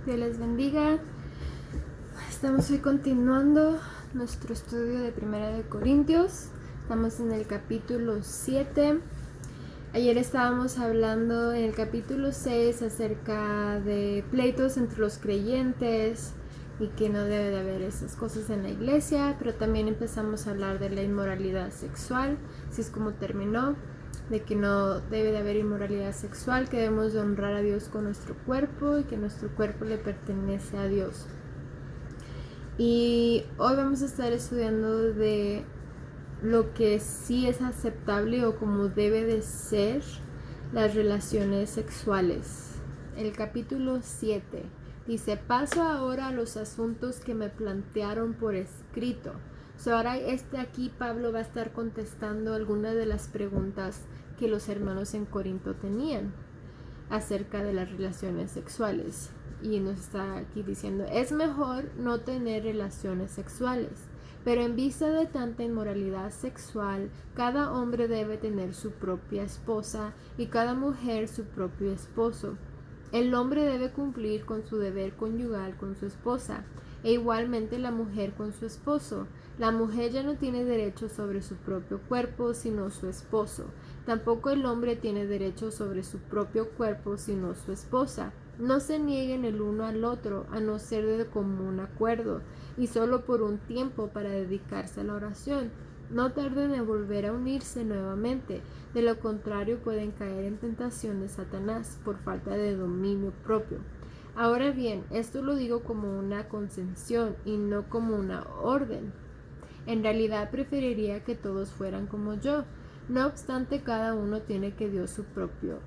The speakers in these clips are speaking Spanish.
Dios les bendiga. Estamos hoy continuando nuestro estudio de Primera de Corintios. Estamos en el capítulo 7. Ayer estábamos hablando en el capítulo 6 acerca de pleitos entre los creyentes y que no debe de haber esas cosas en la iglesia, pero también empezamos a hablar de la inmoralidad sexual, así es como terminó, de que no debe de haber inmoralidad sexual, que debemos de honrar a Dios con nuestro cuerpo y que nuestro cuerpo le pertenece a Dios. Y hoy vamos a estar estudiando de lo que sí es aceptable o como debe de ser las relaciones sexuales. El capítulo 7 dice: paso ahora a los asuntos que me plantearon por escrito. Ahora aquí Pablo va a estar contestando algunas de las preguntas que los hermanos en Corinto tenían acerca de las relaciones sexuales. Y nos está aquí diciendo: es mejor no tener relaciones sexuales, pero en vista de tanta inmoralidad sexual, cada hombre debe tener su propia esposa y cada mujer su propio esposo. El hombre debe cumplir con su deber conyugal con su esposa, e igualmente la mujer con su esposo. La mujer ya no tiene derecho sobre su propio cuerpo, sino su esposo. Tampoco el hombre tiene derecho sobre su propio cuerpo, sino su esposa. No se nieguen el uno al otro, a no ser de común acuerdo, y solo por un tiempo para dedicarse a la oración. No tarden en volver a unirse nuevamente, de lo contrario pueden caer en tentación de Satanás por falta de dominio propio. Ahora bien, esto lo digo como una concesión y no como una orden. En realidad preferiría que todos fueran como yo. No obstante, cada uno tiene de Dios su propio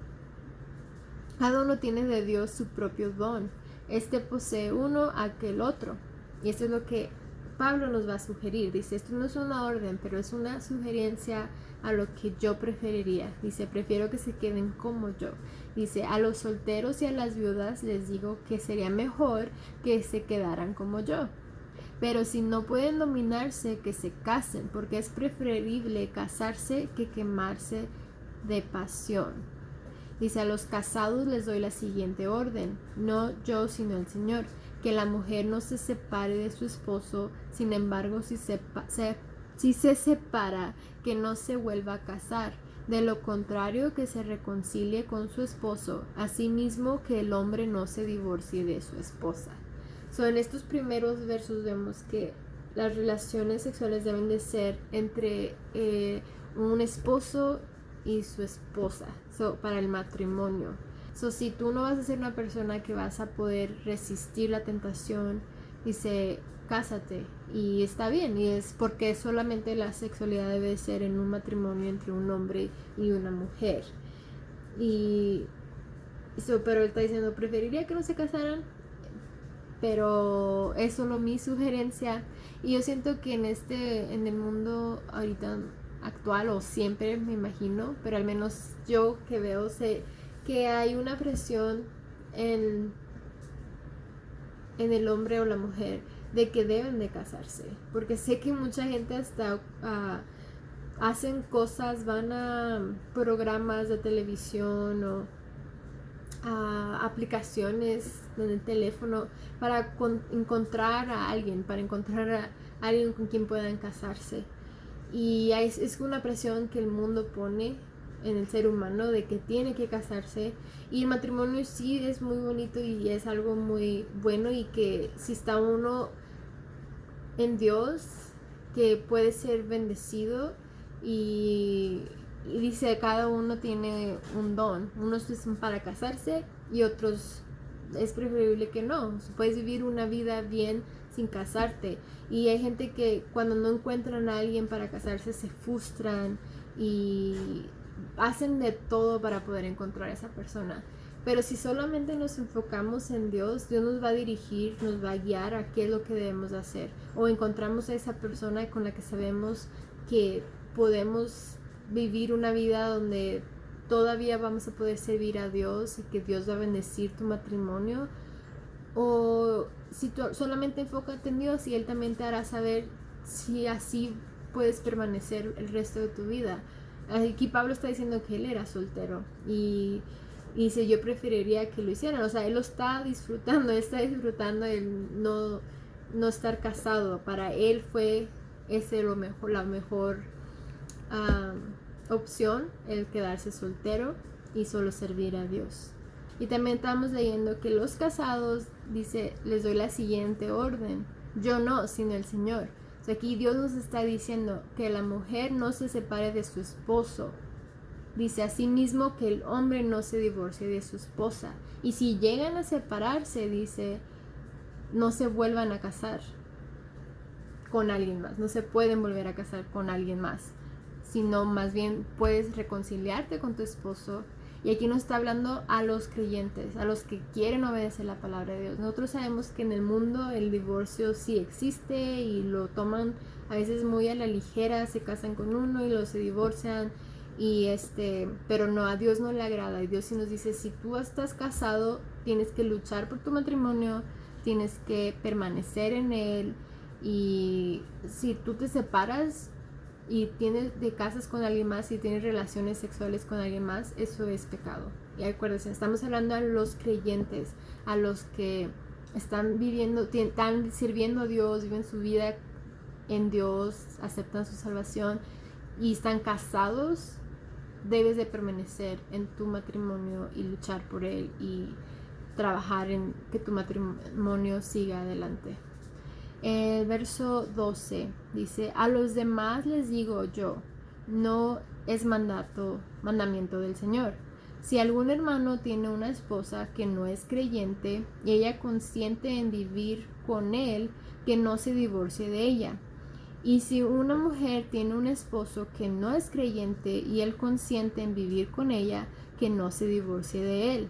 don. Este posee uno, aquel otro. Y esto es lo que Pablo nos va a sugerir. Dice, esto no es una orden, pero es una sugerencia a lo que yo preferiría. Dice, prefiero que se queden como yo. Dice, a los solteros y a las viudas les digo que sería mejor que se quedaran como yo. Pero si no pueden dominarse, que se casen, porque es preferible casarse que quemarse de pasión. Dice, a los casados les doy la siguiente orden, no yo sino el Señor, que la mujer no se separe de su esposo, sin embargo si se separa, que no se vuelva a casar, de lo contrario que se reconcilie con su esposo, asimismo que el hombre no se divorcie de su esposa. En estos primeros versos vemos que las relaciones sexuales deben de ser entre un esposo y su esposa, para el matrimonio. Si tú no vas a ser una persona que vas a poder resistir la tentación, dice, cásate, y está bien, y es porque solamente la sexualidad debe ser en un matrimonio entre un hombre y una mujer. Pero él está diciendo, preferiría que no se casaran, pero es solo mi sugerencia. Y yo siento que en el mundo ahorita actual, o siempre me imagino, pero al menos yo que veo, sé que hay una presión en el hombre o la mujer de que deben de casarse, porque sé que mucha gente hasta hacen cosas, van a programas de televisión o a aplicaciones en el teléfono para encontrar a alguien con quien puedan casarse. Y es una presión que el mundo pone en el ser humano de que tiene que casarse. Y el matrimonio sí es muy bonito y es algo muy bueno, y que si está uno en Dios, que puede ser bendecido. Y dice, cada uno tiene un don. Unos son para casarse y otros es preferible que no. Puedes vivir una vida bien sin casarte. Y hay gente que cuando no encuentran a alguien para casarse se frustran y hacen de todo para poder encontrar a esa persona. Pero si solamente nos enfocamos en Dios, Dios nos va a dirigir, nos va a guiar a qué es lo que debemos hacer. O encontramos a esa persona con la que sabemos que podemos vivir una vida donde todavía vamos a poder servir a Dios y que Dios va a bendecir tu matrimonio. O si tú solamente enfócate en Dios y Él también te hará saber si así puedes permanecer el resto de tu vida. Aquí Pablo está diciendo que él era soltero y Y dice, yo preferiría que lo hicieran. O sea, él lo está disfrutando el no estar casado. Para él fue ese la mejor opción, el quedarse soltero y solo servir a Dios. Y también estamos leyendo que los casados, dice, les doy la siguiente orden. Yo no, sino el Señor. O sea, aquí Dios nos está diciendo que la mujer no se separe de su esposo. Dice asimismo que el hombre no se divorcie de su esposa. Y si llegan a separarse, dice, no se vuelvan a casar con alguien más. No se pueden volver a casar con alguien más. Sino más bien puedes reconciliarte con tu esposo. Y aquí nos está hablando a los creyentes, a los que quieren obedecer la palabra de Dios. Nosotros sabemos que en el mundo el divorcio sí existe y lo toman a veces muy a la ligera, se casan con uno y luego se divorcian. Pero no, a Dios no le agrada. Y Dios sí nos dice, si tú estás casado, tienes que luchar por tu matrimonio, tienes que permanecer en él. Y si tú te separas y te casas con alguien más y tienes relaciones sexuales con alguien más, eso es pecado. Y acuérdense, estamos hablando a los creyentes, a los que están sirviendo a Dios, viven su vida en Dios, aceptan su salvación y están casados. Debes de permanecer en tu matrimonio y luchar por él y trabajar en que tu matrimonio siga adelante. El verso 12 dice, a los demás les digo yo, no es mandamiento del Señor. Si algún hermano tiene una esposa que no es creyente y ella consiente en vivir con él, que no se divorcie de ella. Y si una mujer tiene un esposo que no es creyente y él consiente en vivir con ella, que no se divorcie de él.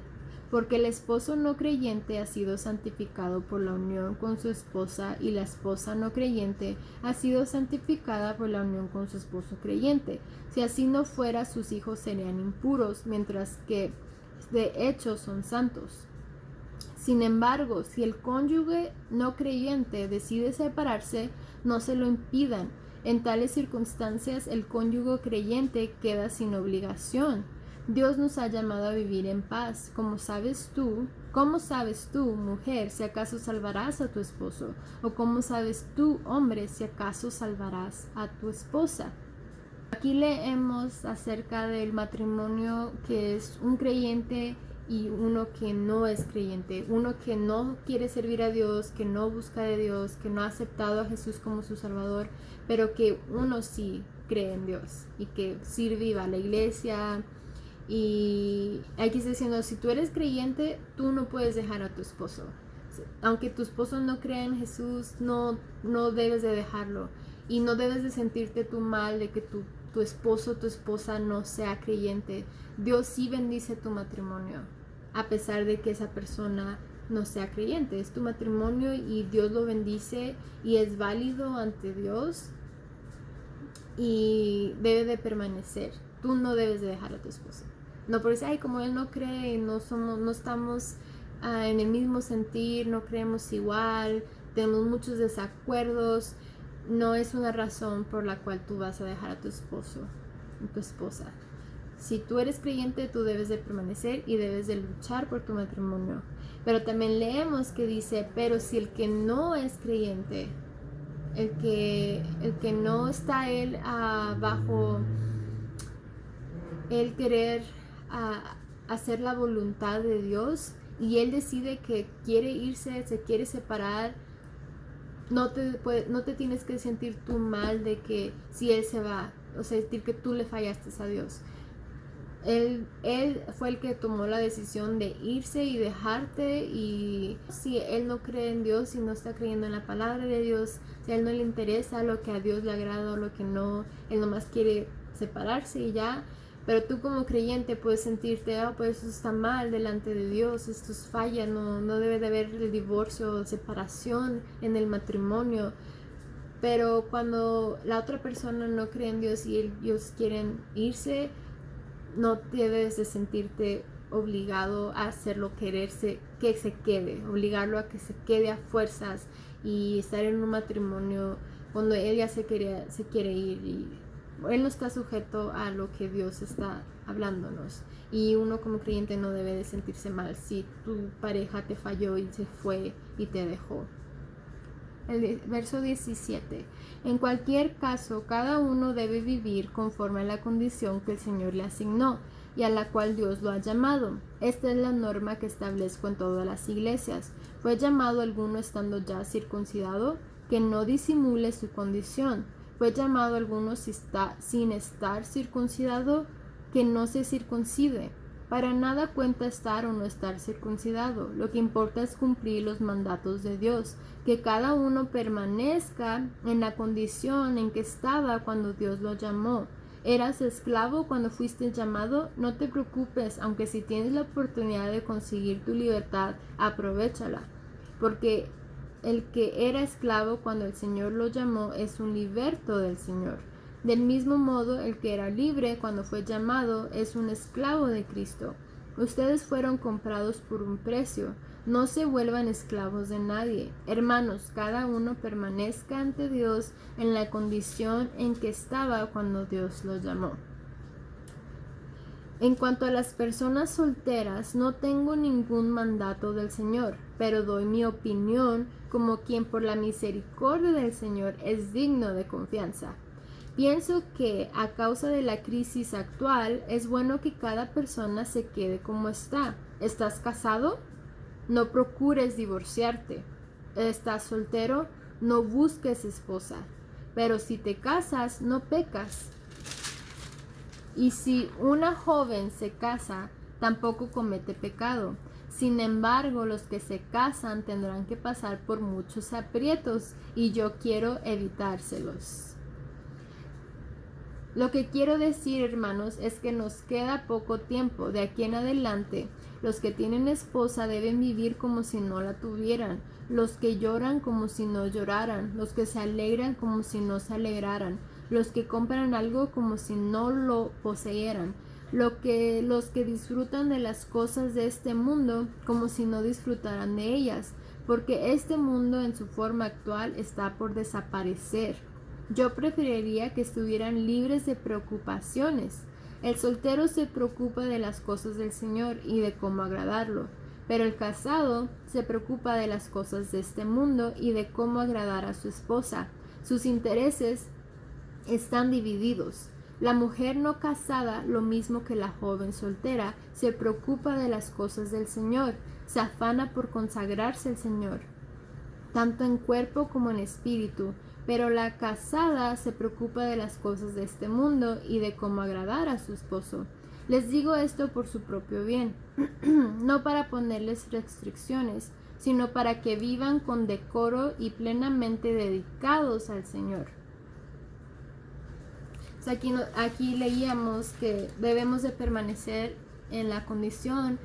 Porque el esposo no creyente ha sido santificado por la unión con su esposa y la esposa no creyente ha sido santificada por la unión con su esposo creyente. Si así no fuera, sus hijos serían impuros, mientras que de hecho son santos. Sin embargo, si el cónyuge no creyente decide separarse, no se lo impidan. En tales circunstancias, el cónyuge creyente queda sin obligación. Dios nos ha llamado a vivir en paz. ¿Cómo sabes tú, mujer, si acaso salvarás a tu esposo? ¿O cómo sabes tú, hombre, si acaso salvarás a tu esposa? Aquí leemos acerca del matrimonio que es un creyente y uno que no es creyente, uno que no quiere servir a Dios, que no busca de Dios, que no ha aceptado a Jesús como su Salvador, pero que uno sí cree en Dios y que sirve a la iglesia. Y aquí está diciendo, si tú eres creyente, tú no puedes dejar a tu esposo. Aunque tu esposo no crea en Jesús, no debes de dejarlo. Y no debes de sentirte tú mal de que tu esposo o tu esposa no sea creyente. Dios sí bendice tu matrimonio, a pesar de que esa persona no sea creyente. Es tu matrimonio y Dios lo bendice y es válido ante Dios y debe de permanecer. Tú no debes de dejar a tu esposo. No por decir, como él no cree, no estamos en el mismo sentir, no creemos igual, tenemos muchos desacuerdos. No es una razón por la cual tú vas a dejar a tu esposo o tu esposa. Si tú eres creyente, tú debes de permanecer y debes de luchar por tu matrimonio. Pero también leemos que dice, pero si el que no es creyente, el que no está él bajo el querer hacer la voluntad de Dios y él decide que quiere irse, se quiere separar, no te tienes que sentir tú mal de que si él se va, o sea, sentir que tú le fallaste a Dios. Él fue el que tomó la decisión de irse y dejarte, y si él no cree en Dios, si no está creyendo en la palabra de Dios, si a él no le interesa lo que a Dios le agrada o lo que no, él nomás quiere separarse y ya. Pero tú como creyente puedes sentirte, pues eso está mal delante de Dios, esto es falla, no debe de haber el divorcio o separación en el matrimonio. Pero cuando la otra persona no cree en Dios y ellos quieren irse, no debes de sentirte obligado a hacerlo, quererse que se quede, obligarlo a que se quede a fuerzas y estar en un matrimonio cuando ella se quiere ir. Y Él no está sujeto a lo que Dios está hablándonos. Y uno como creyente no debe de sentirse mal si tu pareja te falló y se fue y te dejó. El verso 17. En cualquier caso, cada uno debe vivir conforme a la condición que el Señor le asignó y a la cual Dios lo ha llamado. Esta es la norma que establezco en todas las iglesias. ¿Fue llamado alguno estando ya circuncidado? Que no disimule su condición. ¿Fue llamado alguno sin estar circuncidado? Que no se circuncide. Para nada cuenta estar o no estar circuncidado. Lo que importa es cumplir los mandatos de Dios, que cada uno permanezca en la condición en que estaba cuando Dios lo llamó. ¿Eras esclavo cuando fuiste llamado? No te preocupes, aunque si tienes la oportunidad de conseguir tu libertad, aprovéchala, porque el que era esclavo cuando el Señor lo llamó es un liberto del Señor. Del mismo modo, el que era libre cuando fue llamado es un esclavo de Cristo. Ustedes fueron comprados por un precio. No se vuelvan esclavos de nadie. Hermanos, cada uno permanezca ante Dios en la condición en que estaba cuando Dios lo llamó. En cuanto a las personas solteras, no tengo ningún mandato del Señor, pero doy mi opinión como quien por la misericordia del Señor es digno de confianza. Pienso que a causa de la crisis actual es bueno que cada persona se quede como está. ¿Estás casado? No procures divorciarte. ¿Estás soltero? No busques esposa. Pero si te casas, no pecas. Y si una joven se casa, tampoco comete pecado. Sin embargo, los que se casan tendrán que pasar por muchos aprietos y yo quiero evitárselos. Lo que quiero decir, hermanos, es que nos queda poco tiempo. De aquí en adelante, los que tienen esposa deben vivir como si no la tuvieran, los que lloran como si no lloraran, los que se alegran como si no se alegraran, los que compran algo como si no lo poseyeran, los que disfrutan de las cosas de este mundo como si no disfrutaran de ellas, porque este mundo en su forma actual está por desaparecer. Yo preferiría que estuvieran libres de preocupaciones. El soltero se preocupa de las cosas del Señor y de cómo agradarlo, pero el casado se preocupa de las cosas de este mundo y de cómo agradar a su esposa. Sus intereses están divididos. La mujer no casada, lo mismo que la joven soltera, se preocupa de las cosas del Señor, se afana por consagrarse al Señor, tanto en cuerpo como en espíritu. Pero la casada se preocupa de las cosas de este mundo y de cómo agradar a su esposo. Les digo esto por su propio bien, no para ponerles restricciones, sino para que vivan con decoro y plenamente dedicados al Señor. O sea, aquí leíamos que debemos de permanecer en la condición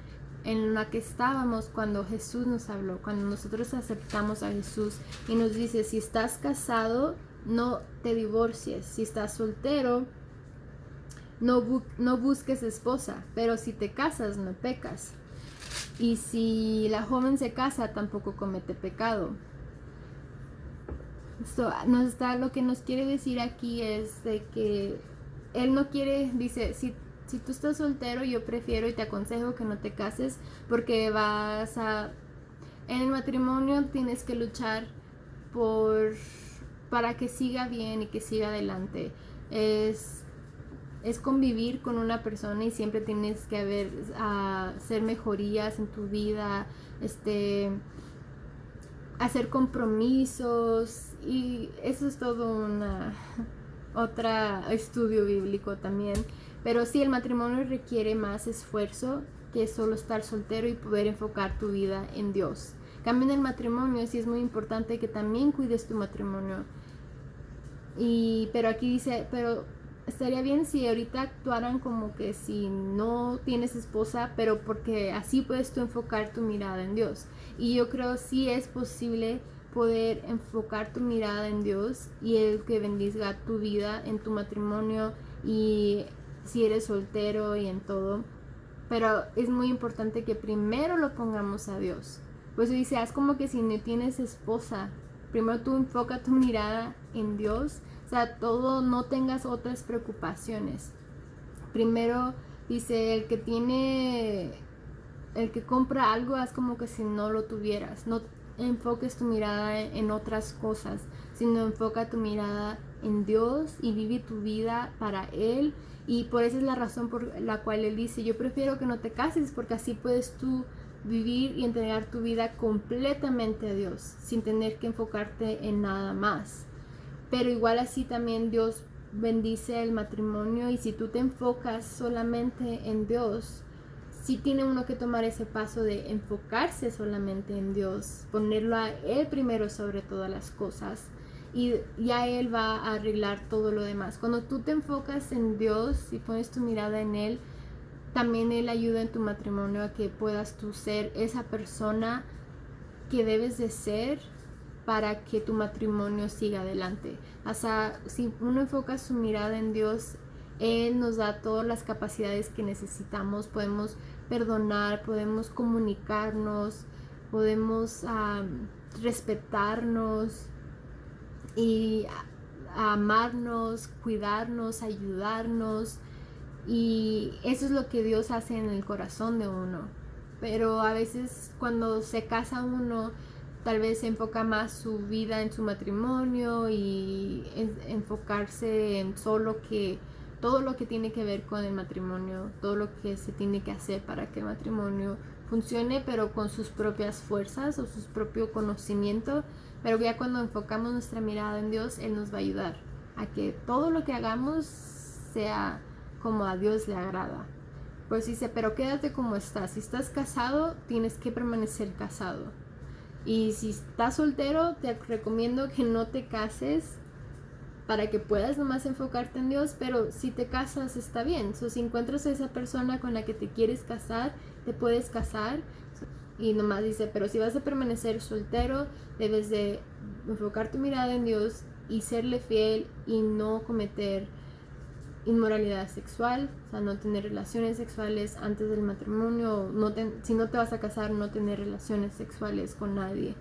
en la que estábamos cuando Jesús nos habló, cuando nosotros aceptamos a Jesús y nos dice: si estás casado, no te divorcies; si estás soltero, no busques esposa; pero si te casas, no pecas; y si la joven se casa, tampoco comete pecado. Lo que nos quiere decir aquí es de que Él no quiere, dice, si tú estás soltero, yo prefiero y te aconsejo que no te cases, porque en el matrimonio tienes que luchar para que siga bien y que siga adelante. Es convivir con una persona y siempre tienes que hacer mejorías en tu vida, hacer compromisos, y eso es todo otro estudio bíblico también. Pero sí, el matrimonio requiere más esfuerzo que solo estar soltero y poder enfocar tu vida en Dios. Cambio en el matrimonio, sí es muy importante que también cuides tu matrimonio. Pero aquí dice, pero estaría bien si ahorita actuaran como que si no tienes esposa, pero porque así puedes tú enfocar tu mirada en Dios. Y yo creo sí es posible poder enfocar tu mirada en Dios y el que bendiga tu vida en tu matrimonio y si eres soltero y en todo. Pero es muy importante que primero lo pongamos a Dios. Pues dice, haz como que si no tienes esposa. Primero tú enfoca tu mirada en Dios. sea, todo, no tengas otras preocupaciones. Primero dice, el que compra algo es como que si no lo tuvieras. No enfoques tu mirada en otras cosas, sino enfoca tu mirada en Dios y vive tu vida para Él. Y por esa es la razón por la cual Él dice, yo prefiero que no te cases, porque así puedes tú vivir y entregar tu vida completamente a Dios, sin tener que enfocarte en nada más. Pero igual así también Dios bendice el matrimonio, y si tú te enfocas solamente en Dios, sí tiene uno que tomar ese paso de enfocarse solamente en Dios, ponerlo a Él primero sobre todas las cosas, y ya Él va a arreglar todo lo demás. Cuando tú te enfocas en Dios y pones tu mirada en Él, también Él ayuda en tu matrimonio a que puedas tú ser esa persona que debes de ser para que tu matrimonio siga adelante. O sea, si uno enfoca su mirada en Dios, Él nos da todas las capacidades que necesitamos. Podemos perdonar, podemos comunicarnos, podemos respetarnos y amarnos, cuidarnos, ayudarnos. Y eso es lo que Dios hace en el corazón de uno. Pero a veces cuando se casa uno, tal vez se enfoca más su vida en su matrimonio y enfocarse en todo lo que tiene que ver con el matrimonio, todo lo que se tiene que hacer para que el matrimonio funcione, pero con sus propias fuerzas o su propio conocimiento. Pero ya cuando enfocamos nuestra mirada en Dios, Él nos va a ayudar a que todo lo que hagamos sea como a Dios le agrada. Pues dice, pero quédate como estás. Si estás casado, tienes que permanecer casado. Y si estás soltero, te recomiendo que no te cases para que puedas nomás enfocarte en Dios. Pero si te casas, está bien. Si encuentras a esa persona con la que te quieres casar, te puedes casar. Y nomás dice, pero si vas a permanecer soltero, debes de enfocar tu mirada en Dios y serle fiel y no cometer inmoralidad sexual, o sea, no tener relaciones sexuales antes del matrimonio, si no te vas a casar, no tener relaciones sexuales con nadie.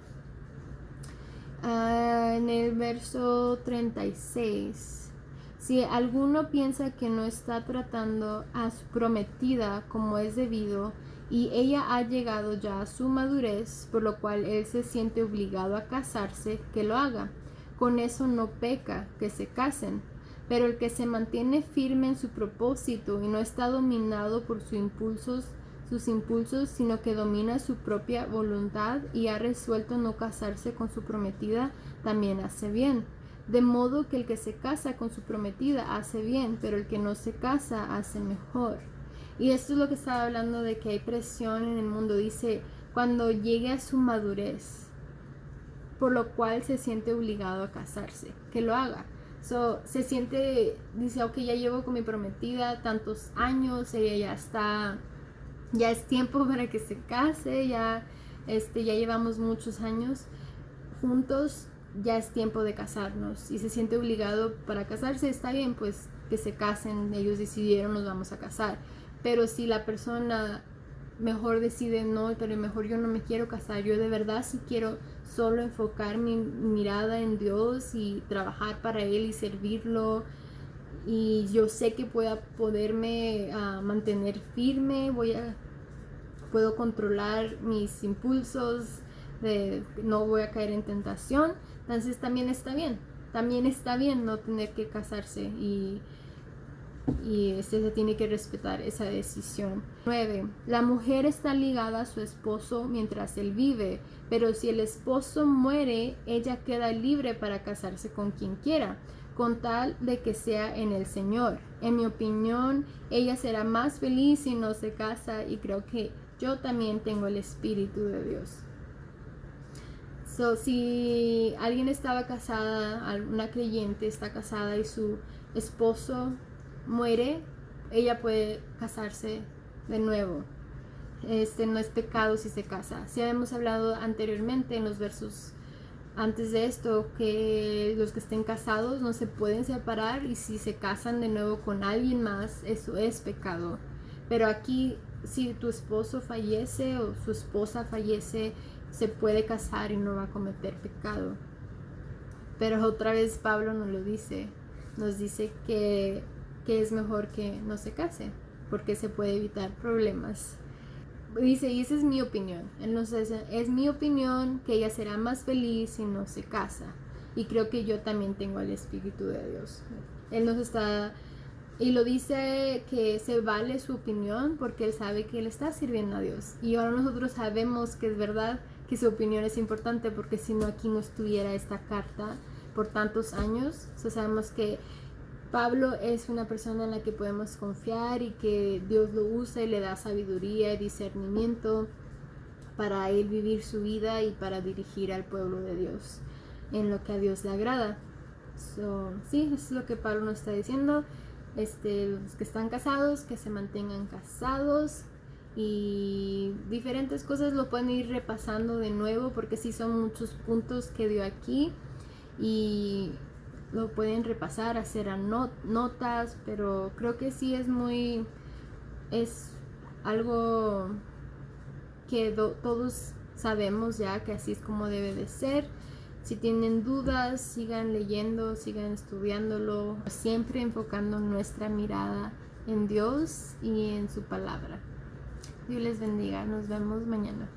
En el verso 36, si alguno piensa que no está tratando a su prometida como es debido, y ella ha llegado ya a su madurez, por lo cual él se siente obligado a casarse, que lo haga. Con eso no peca, que se casen. Pero el que se mantiene firme en su propósito y no está dominado por sus impulsos, sino que domina su propia voluntad y ha resuelto no casarse con su prometida, también hace bien. De modo que el que se casa con su prometida hace bien, pero el que no se casa hace mejor. Y esto es lo que estaba hablando de que hay presión en el mundo. Dice, cuando llegue a su madurez, por lo cual se siente obligado a casarse, que lo haga. Se siente, dice, ok, ya llevo con mi prometida tantos años, ella ya es tiempo para que se case, ya llevamos muchos años juntos, ya es tiempo de casarnos, y se siente obligado para casarse. Está bien, pues que se casen, ellos decidieron, nos vamos a casar. Pero si la persona mejor decide, no, pero mejor yo no me quiero casar, yo de verdad sí quiero solo enfocar mi mirada en Dios y trabajar para Él y servirlo, y yo sé que poderme mantener firme, puedo controlar mis impulsos, no voy a caer en tentación. Entonces también está bien no tener que casarse, y se tiene que respetar esa decisión. 9. La mujer está ligada a su esposo mientras él vive, pero si el esposo muere, ella queda libre para casarse con quien quiera, con tal de que sea en el Señor. En mi opinión, ella será más feliz si no se casa, y creo que yo también tengo el Espíritu de Dios. Si alguien estaba casada, una creyente está casada y su esposo muere, ella puede casarse de nuevo. No es pecado si se casa. Si habíamos hablado anteriormente en los versos antes de esto, que los que estén casados no se pueden separar, y si se casan de nuevo con alguien más, eso es pecado. Pero aquí, si tu esposo fallece o su esposa fallece, se puede casar y no va a cometer pecado. Pero otra vez Pablo nos lo dice, nos dice que es mejor que no se case, porque se puede evitar problemas. Dice, y esa es mi opinión. Él nos dice, es mi opinión que ella será más feliz si no se casa. Y creo que yo también tengo el Espíritu de Dios. Él nos está, y lo dice que se vale su opinión porque él sabe que él está sirviendo a Dios. Y ahora nosotros sabemos que es verdad que su opinión es importante, porque si no aquí no estuviera esta carta por tantos años. O sea, sabemos que Pablo es una persona en la que podemos confiar y que Dios lo usa y le da sabiduría y discernimiento para él vivir su vida y para dirigir al pueblo de Dios en lo que a Dios le agrada. Sí, eso es lo que Pablo nos está diciendo. Los que están casados, que se mantengan casados, y diferentes cosas lo pueden ir repasando de nuevo, porque sí son muchos puntos que dio aquí y lo pueden repasar, hacer notas, pero creo que sí es algo que todos sabemos ya que así es como debe de ser. Si tienen dudas, sigan leyendo, sigan estudiándolo, siempre enfocando nuestra mirada en Dios y en su palabra. Dios les bendiga, nos vemos mañana.